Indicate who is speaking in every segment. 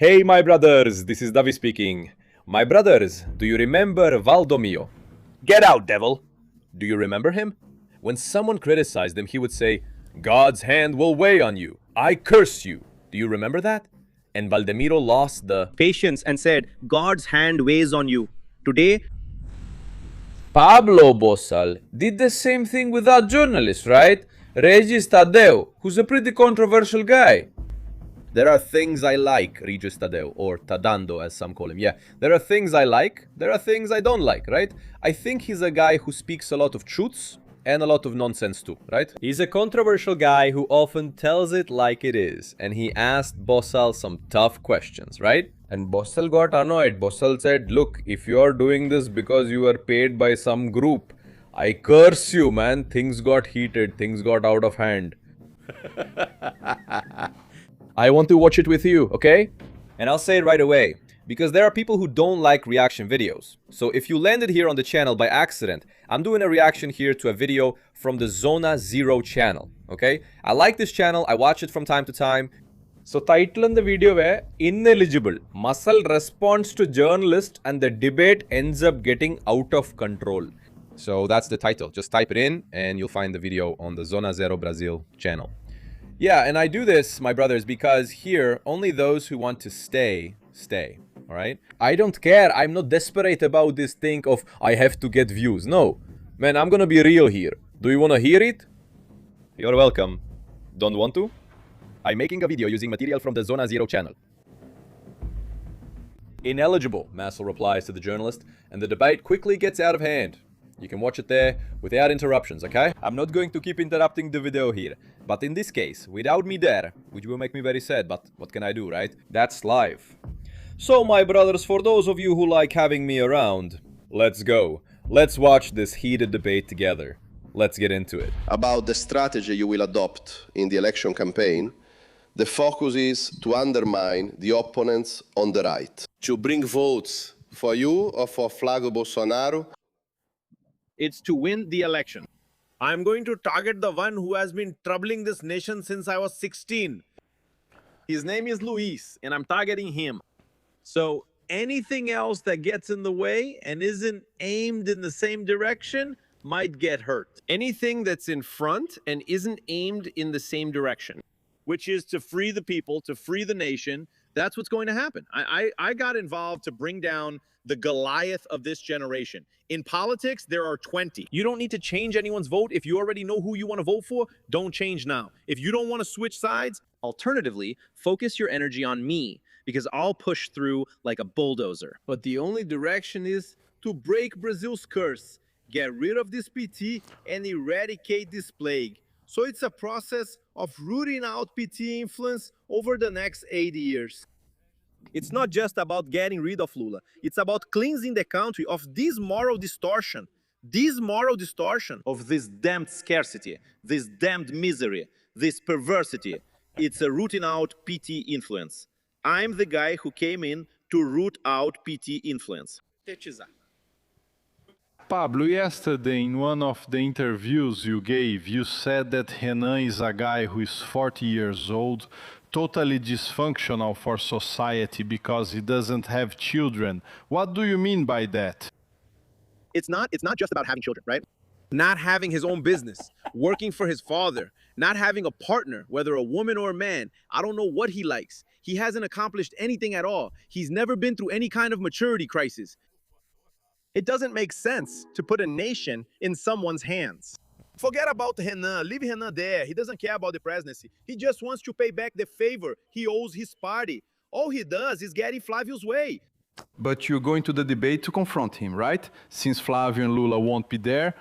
Speaker 1: Hey, my brothers, this is Davi speaking. My brothers, do you remember Valdomiro? Get out, devil! Do you remember him? When someone criticized him, he would say, God's hand will weigh on you. I curse you. Do you remember that? And Valdemiro lost the
Speaker 2: patience and said, God's hand weighs on you. Today,
Speaker 1: Pablo Marçal did the same thing with that journalist, right? Regis Tadeu, who's a pretty controversial guy. There are things I like, Regis Tadeu, or Tadando as some call him. Yeah, there are things I like, there are things I don't like, right? I think he's a guy who speaks a lot of truths and a lot of nonsense too, right? He's a controversial guy who often tells it like it is, and he asked Marçal some tough questions, right? And Marçal got annoyed. Marçal said, look, if you're doing this because you are paid by some group, I curse you, man. Things got heated, things got out of hand. I want to watch it with you, okay? And I'll say it right away, because there are people who don't like reaction videos. So if you landed here on the channel by accident, I'm doing a reaction here to a video from the Zona Zero channel, okay? I like this channel, I watch it from time to time. So title in the video where ineligible. Marçal responds to journalist and the debate ends up getting out of control. So that's the title. Just type it in and you'll find the video on the Zona Zero Brazil channel. Yeah, and I do this, my brothers, because here, only those who want to stay, all right? I don't care. I'm not desperate about this thing of I have to get views. No. Man, I'm gonna be real here. Do you want to hear it? You're welcome. Don't want to? I'm making a video using material from the Zona Zero channel. Ineligible, Marçal replies to the journalist, and the debate quickly gets out of hand. You can watch it there without interruptions, okay? I'm not going to keep interrupting the video here. But in this case, without me there, which will make me very sad, but what can I do, right? That's live. So, my brothers, for those of you who like having me around, let's go. Let's watch this heated debate together. Let's get into it.
Speaker 3: About the strategy you will adopt in the election campaign, the focus is to undermine the opponents on the right. To bring votes for you or for Flávio Bolsonaro.
Speaker 4: It's to win the election. I'm going to target the one who has been troubling this nation since I was 16. His name is Luis, and I'm targeting him. So anything else that gets in the way and isn't aimed in the same direction might get hurt. Anything that's in front and isn't aimed in the same direction, which is to free the people, to free the nation, that's what's going to happen. I got involved to bring down the Goliath of this generation. In politics, there are 20. You don't need to change anyone's vote. If you already know who you want to vote for, don't change now. If you don't want to switch sides,
Speaker 2: alternatively, focus your energy on me because I'll push through like a bulldozer.
Speaker 4: but the only direction is to break Brazil's curse, get rid of this PT, and eradicate this plague. So it's a process of rooting out PT influence over the next 80 years. It's not just about getting rid of Lula. It's about cleansing the country of this moral distortion of this damned scarcity, this damned misery, this perversity. It's a rooting out PT influence. I'm the guy who came in to root out PT influence.
Speaker 5: Pablo, yesterday in one of the interviews you gave, you said that Renan is a guy who is 40 years old, totally dysfunctional for society because he doesn't have children. What do you mean by that?
Speaker 4: It's not just about having children, right? Not having his own business, working for his father, not having a partner, whether a woman or a man. I don't know what he likes. He hasn't accomplished anything at all. He's never been through any kind of maturity crisis. It doesn't make sense to put a nation in someone's hands. Forget about Renan. Leave Renan there. He doesn't care about the presidency. He just wants to pay back the favor he owes his party. All he does is get in Flávio's way.
Speaker 5: But you're going to the debate to confront him, right? Since Flávio and Lula won't be there.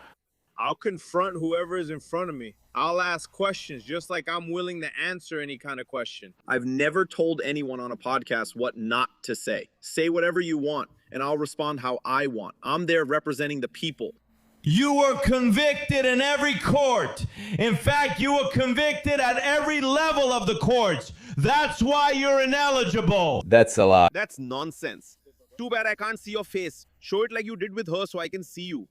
Speaker 4: I'll confront whoever is in front of me. I'll ask questions just like I'm willing to answer any kind of question. I've never told anyone on a podcast what not to say. Say whatever you want, and I'll respond how I want. I'm there representing the people.
Speaker 6: You were convicted in every court. In fact, you were convicted at every level of the courts. That's why you're ineligible.
Speaker 1: That's a lot.
Speaker 4: That's nonsense. Too bad I can't see your face. Show it like you did with her so I can see you.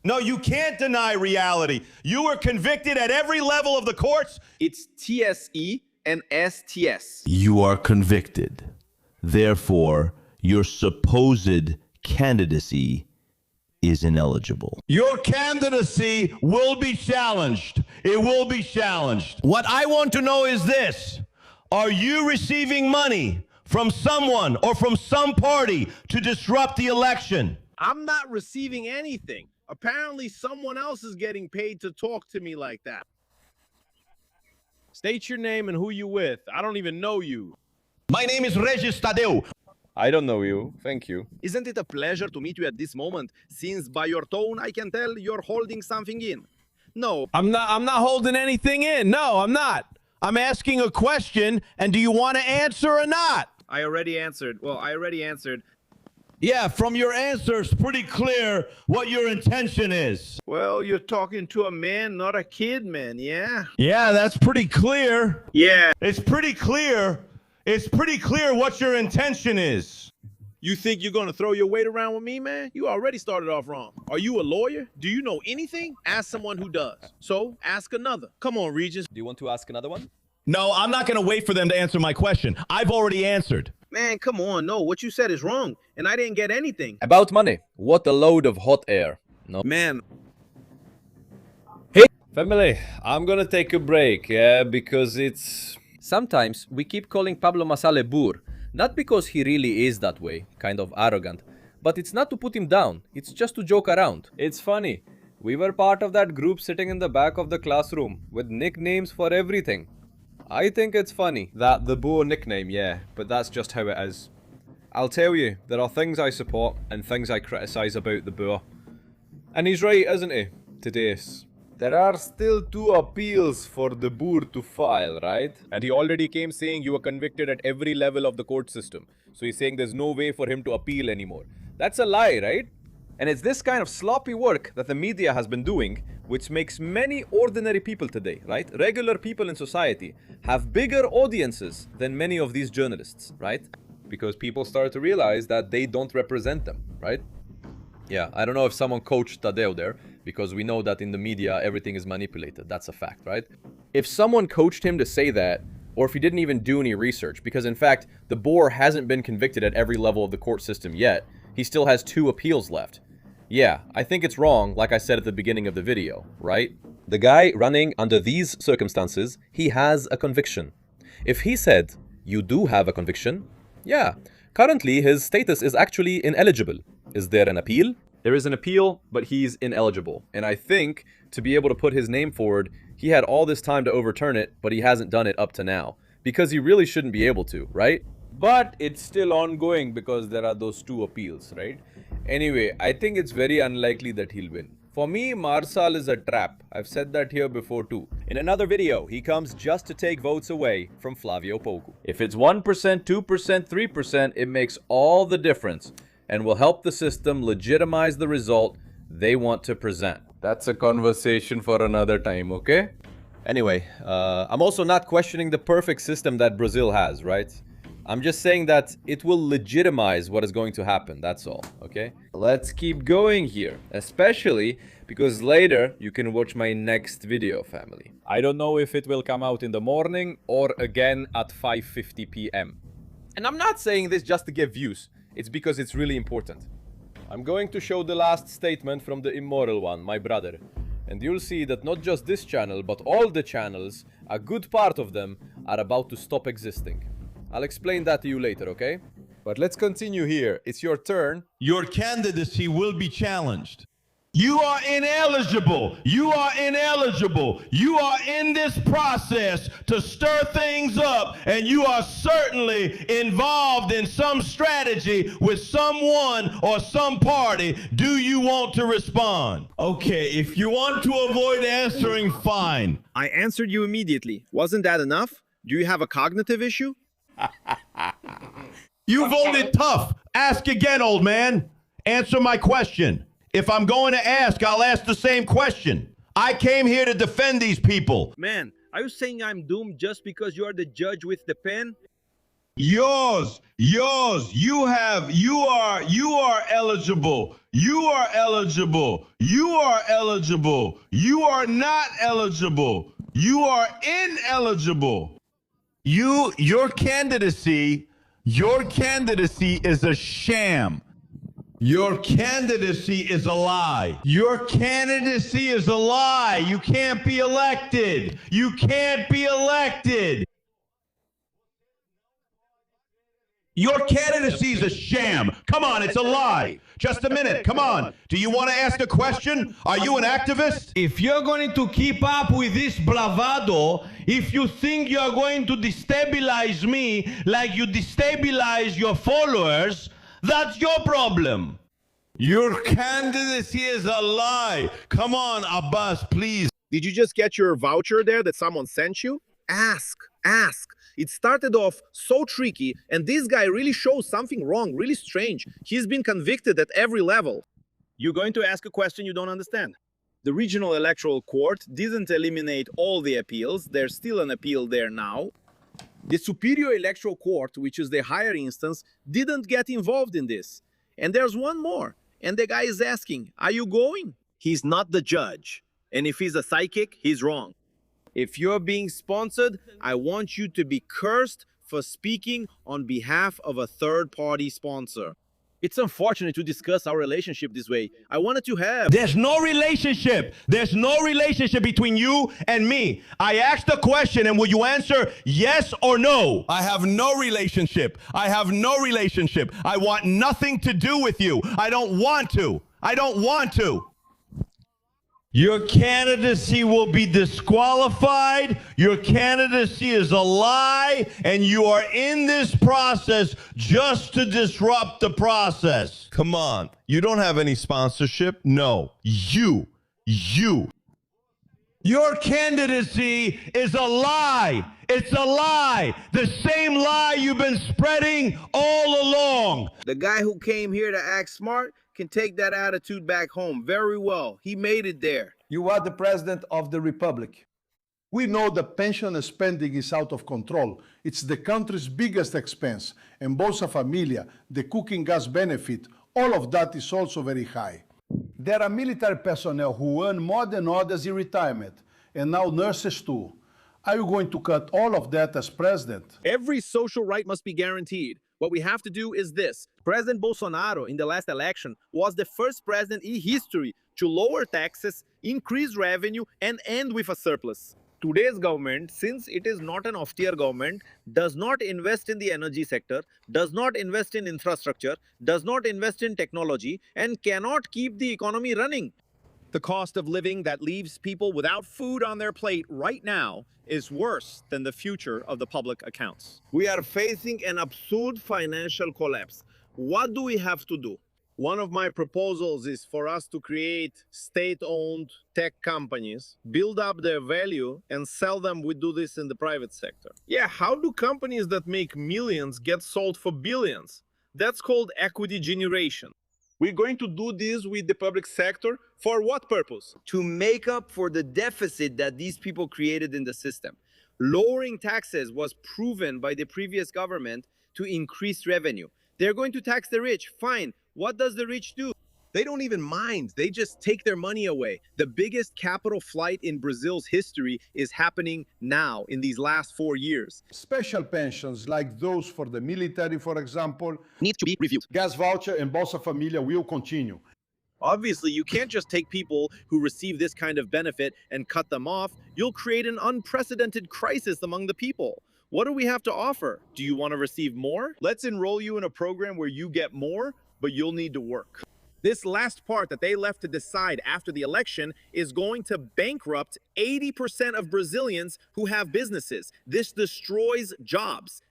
Speaker 6: No, you can't deny reality. You were convicted at every level of the courts.
Speaker 4: It's TSE and STS.
Speaker 6: You are convicted. Therefore, your supposed candidacy is ineligible. Your candidacy will be challenged. It will be challenged. What I want to know is this. Are you receiving money from someone or from some party to disrupt the election?
Speaker 4: I'm not receiving anything. Apparently, someone else is getting paid to talk to me like that. State your name and who you with. I don't even know you.
Speaker 6: My name is Regis Tadeu.
Speaker 1: I don't know you. Thank you.
Speaker 4: Isn't it a pleasure to meet you at this moment, since by your tone I can tell you're holding something in? No.
Speaker 6: I'm not holding anything in. No, I'm not. I'm asking a question, and do you want to answer or not?
Speaker 4: I already answered. Well, I already answered.
Speaker 6: Yeah, from your answer, it's pretty clear what your intention is.
Speaker 4: Well, you're talking to a man, not a kid, man, yeah?
Speaker 6: Yeah, that's pretty clear.
Speaker 4: Yeah.
Speaker 6: It's pretty clear. It's pretty clear what your intention is.
Speaker 4: You think you're going to throw your weight around with me, man? You already started off wrong. Are you a lawyer? Do you know anything? Ask someone who does. So, ask another. Come on, Regis.
Speaker 1: Do you want to ask another one?
Speaker 6: No, I'm not going to wait for them to answer my question. I've already answered.
Speaker 4: Man, come on. No, what you said is wrong. And I didn't get anything.
Speaker 1: About money. What a load of hot air. No.
Speaker 4: Man.
Speaker 1: Hey, family, I'm gonna take a break, yeah, because it's... Sometimes we keep calling Pablo Marçal a boor, not because he really is that way, kind of arrogant, but it's not to put him down, it's just to joke around. It's funny. We were part of that group sitting in the back of the classroom with nicknames for everything. I think it's funny. That the boor nickname, yeah, but that's just how it is. I'll tell you, there are things I support and things I criticise about the boor. And he's right, isn't he? Today's. There are still 2 appeals for the boor to file, right? And he already came saying you were convicted at every level of the court system. So he's saying there's no way for him to appeal anymore. That's a lie, right? And it's this kind of sloppy work that the media has been doing, which makes many ordinary people today, right? Regular people in society have bigger audiences than many of these journalists, right? Because people start to realize that they don't represent them, right? Yeah, I don't know if someone coached Tadeu there, because we know that in the media, everything is manipulated. That's a fact, right? If someone coached him to say that, or if he didn't even do any research, because in fact, the boor hasn't been convicted at every level of the court system yet. He still has 2 appeals left. Yeah, I think it's wrong, like I said at the beginning of the video, right? The guy running under these circumstances, he has a conviction. If he said, you do have a conviction, yeah, currently his status is actually ineligible. Is there an appeal? There is an appeal, but he's ineligible. And I think, to be able to put his name forward, he had all this time to overturn it, but he hasn't done it up to now. Because he really shouldn't be able to, right? But it's still ongoing because there are those 2 appeals, right? Anyway, I think it's very unlikely that he'll win. For me, Marçal is a trap. I've said that here before too. In another video, he comes just to take votes away from Flavio Poku. If it's 1%, 2%, 3%, it makes all the difference and will help the system legitimize the result they want to present. That's a conversation for another time, okay? Anyway, I'm also not questioning the perfect system that Brazil has, right? I'm just saying that it will legitimize what is going to happen, that's all, okay? Let's keep going here, especially because later you can watch my next video, family. I don't know if it will come out in the morning or again at 5:50 p.m. And I'm not saying this just to get views, it's because it's really important. I'm going to show the last statement from the immoral one, my brother. And you'll see that not just this channel, but all the channels, a good part of them, are about to stop existing. I'll explain that to you later, okay? But let's continue here. It's your turn.
Speaker 6: Your candidacy will be challenged. You are ineligible. You are ineligible. You are in this process to stir things up, and you are certainly involved in some strategy with someone or some party. Do you want to respond? Okay, if you want to avoid answering, fine.
Speaker 4: I answered you immediately. Wasn't that enough? Do you have a cognitive issue?
Speaker 6: You voted tough. Ask again, old man. Answer my question. If I'm going to ask, I'll ask the same question. I came here to defend these people.
Speaker 4: Man, are you saying I'm doomed just because you are the judge with the pen?
Speaker 6: Yours, you are eligible. You are eligible. You are eligible. You are not eligible. You are ineligible. Your candidacy Your candidacy is a sham. Your candidacy is a lie. Your candidacy is a lie. You can't be elected. You can't be elected. Your candidacy is a sham. Come on, it's a lie. Just a minute, come on. Do you want to ask a question? Are you an activist? If you're going to keep up with this bravado, if you think you're going to destabilize me like you destabilize your followers, that's your problem. Your candidacy is a lie. Come on, Abbas, please.
Speaker 4: Did you just get your voucher there that someone sent you? Ask. It started off so tricky, and this guy really shows something wrong, really strange. He's been convicted at every level. You're going to ask a question you don't understand. The regional electoral court didn't eliminate all the appeals. There's still an appeal there now. The superior electoral court, which is the higher instance, didn't get involved in this. And there's one more. And the guy is asking, are you going? He's not the judge. And if he's a psychic, he's wrong. If you're being sponsored, I want you to be cursed for speaking on behalf of a third-party sponsor. It's unfortunate to discuss our relationship this way. I wanted to have...
Speaker 6: There's no relationship. There's no relationship between you and me. I asked a question, and will you answer yes or no? I have no relationship. I have no relationship. I want nothing to do with you. I don't want to. I don't want to. Your candidacy will be disqualified. Your candidacy is a lie, and you are in this process just to disrupt the process. Come on. You don't have any sponsorship? No. You. Your candidacy is a lie. It's a lie. The same lie you've been spreading all along.
Speaker 4: The guy who came here to act smart can take that attitude back home very well. He made it there.
Speaker 7: You are the president of the republic. We know the pension spending is out of control. It's the country's biggest expense. And Bolsa Familia, the cooking gas benefit, all of that is also very high. There are military personnel who earn more than others in retirement, and now nurses too. Are you going to cut all of that as president?
Speaker 4: Every social right must be guaranteed. What we have to do is this. President Bolsonaro in the last election was the first president in history to lower taxes, increase revenue, and end with a surplus. Today's government, since it is not an austere government, does not invest in the energy sector, does not invest in infrastructure, does not invest in technology, and cannot keep the economy running. The cost of living that leaves people without food on their plate right now is worse than the future of the public accounts. We are facing an absurd financial collapse. What do we have to do? One of my proposals is for us to create state-owned tech companies, build up their value, and sell them. We do this in the private sector. Yeah, how do companies that make millions get sold for billions? That's called equity generation. We're going to do this with the public sector. For what purpose? To make up for the deficit that these people created in the system. Lowering taxes was proven by the previous government to increase revenue. They're going to tax the rich. Fine. What does the rich do? They don't even mind. They just take their money away. The biggest capital flight in Brazil's history is happening now in these last 4 years.
Speaker 7: Special pensions like those for the military, for example,
Speaker 2: Needs to be reviewed.
Speaker 7: gas voucher and Bolsa Familia will continue.
Speaker 4: Obviously, you can't just take people who receive this kind of benefit and cut them off. You'll create an unprecedented crisis among the people. What do we have to offer? Do you want to receive more? Let's enroll you in a program where you get more, but you'll need to work. This last part that they left to decide after the election is going to bankrupt 80% of Brazilians who have businesses. This destroys jobs.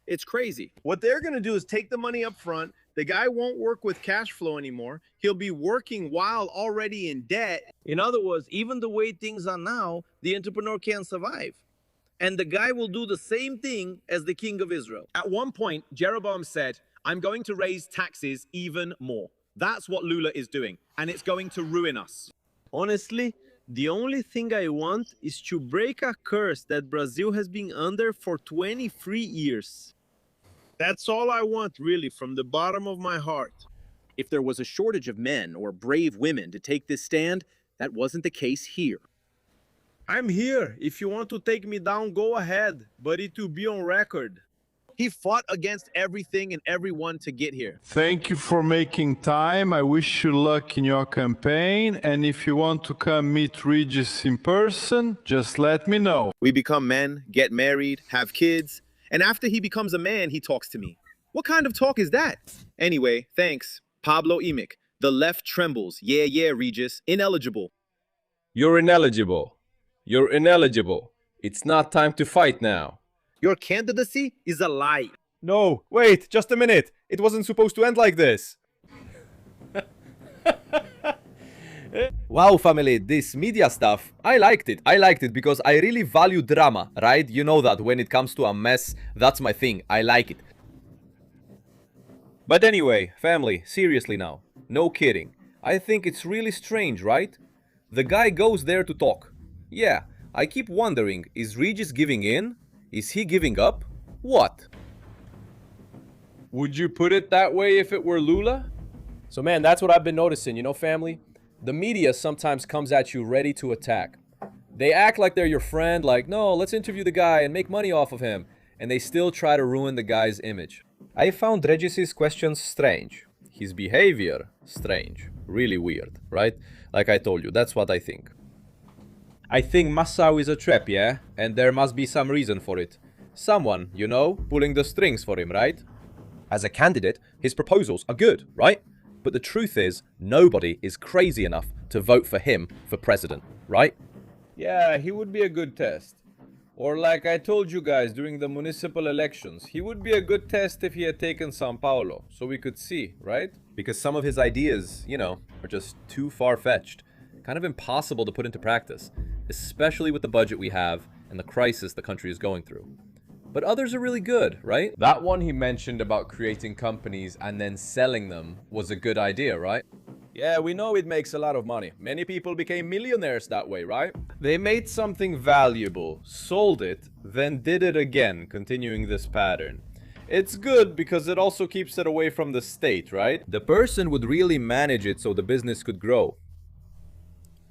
Speaker 4: It's crazy. What they're going to do is take the money up front. The guy won't work with cash flow anymore. He'll be working while already in debt. In other words, even the way things are now, the entrepreneur can't survive. And the guy will do the same thing as the king of Israel. At one point, Jeroboam said, I'm going to raise taxes even more. That's what Lula is doing, and it's going to ruin us. Honestly, the only thing I want is to break a curse that Brazil has been under for 23 years. That's all I want, really, from the bottom of my heart. If there was a shortage of men or brave women to take this stand, that wasn't the case here. I'm here. If you want to take me down, go ahead, but it will be on record. He fought against everything and everyone to get here.
Speaker 5: Thank you for making time. I wish you luck in your campaign. And if you want to come meet Regis in person, just let me know.
Speaker 2: We become men, get married, have kids, and after he becomes a man, he talks to me. What kind of talk is that? Anyway, thanks. Pablo Emic. The left trembles. Yeah, Regis. Ineligible.
Speaker 1: You're ineligible. You're ineligible. It's not time to fight now.
Speaker 2: Your candidacy is a lie.
Speaker 1: No, wait, just a minute. It wasn't supposed to end like this. Wow, family, this media stuff, I liked it. I liked it because I really value drama, right? You know that when it comes to a mess, that's my thing. I like it. But anyway, family, seriously now. No kidding. I think it's really strange, right? The guy goes there to talk. Yeah, I keep wondering, is Regis giving in? Is he giving up? What? Would you put it that way if it were Lula? So man, that's what I've been noticing, you know, family? The media sometimes comes at you ready to attack. They act like they're your friend, like, no, let's interview the guy and make money off of him. And they still try to ruin the guy's image. I found Regis's questions strange. His behavior, strange. Really weird, right? Like I told you, that's what I think. I think Marçal is a trap, yeah? And there must be some reason for it. Someone, you know, pulling the strings for him, right? As a candidate, his proposals are good, right? But the truth is, nobody is crazy enough to vote for him for president, right? Yeah, he would be a good test. Or like I told you guys during the municipal elections, he would be a good test if he had taken São Paulo, so we could see, right? Because some of his ideas, you know, are just too far-fetched. Kind of impossible to put into practice, especially with the budget we have and the crisis the country is going through. But others are really good, right? That one he mentioned about creating companies and then selling them was a good idea, right? Yeah, we know it makes a lot of money. Many people became millionaires that way, right? They made something valuable, sold it, then did it again, continuing this pattern. It's good because it also keeps it away from the state, right? The person would really manage it so the business could grow.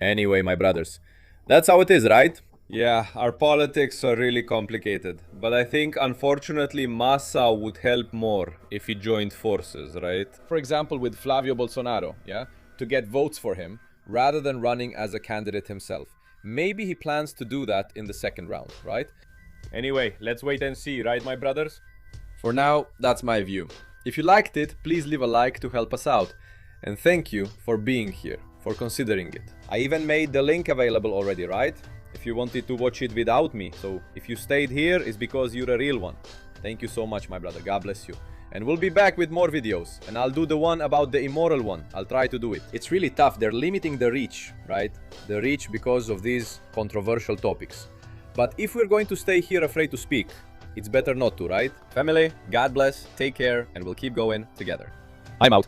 Speaker 1: Anyway, my brothers, that's how it is, right? Yeah, our politics are really complicated, but I think unfortunately Marçal would help more if he joined forces, right? For example, with Flavio Bolsonaro, yeah? To get votes for him, rather than running as a candidate himself. Maybe he plans to do that in the second round, right? Anyway, let's wait and see, right, my brothers? For now, that's my view. If you liked it, please leave a like to help us out. And thank you for being here, for considering it. I even made the link available already, right? If you wanted to watch it without me. So if you stayed here, it's because you're a real one. Thank you so much, my brother. God bless you. And we'll be back with more videos. And I'll do the one about the immoral one. I'll try to do it. It's really tough. They're limiting the reach, right? The reach because of these controversial topics. But if we're going to stay here afraid to speak, it's better not to, right? Family, God bless, take care, and we'll keep going together. I'm out.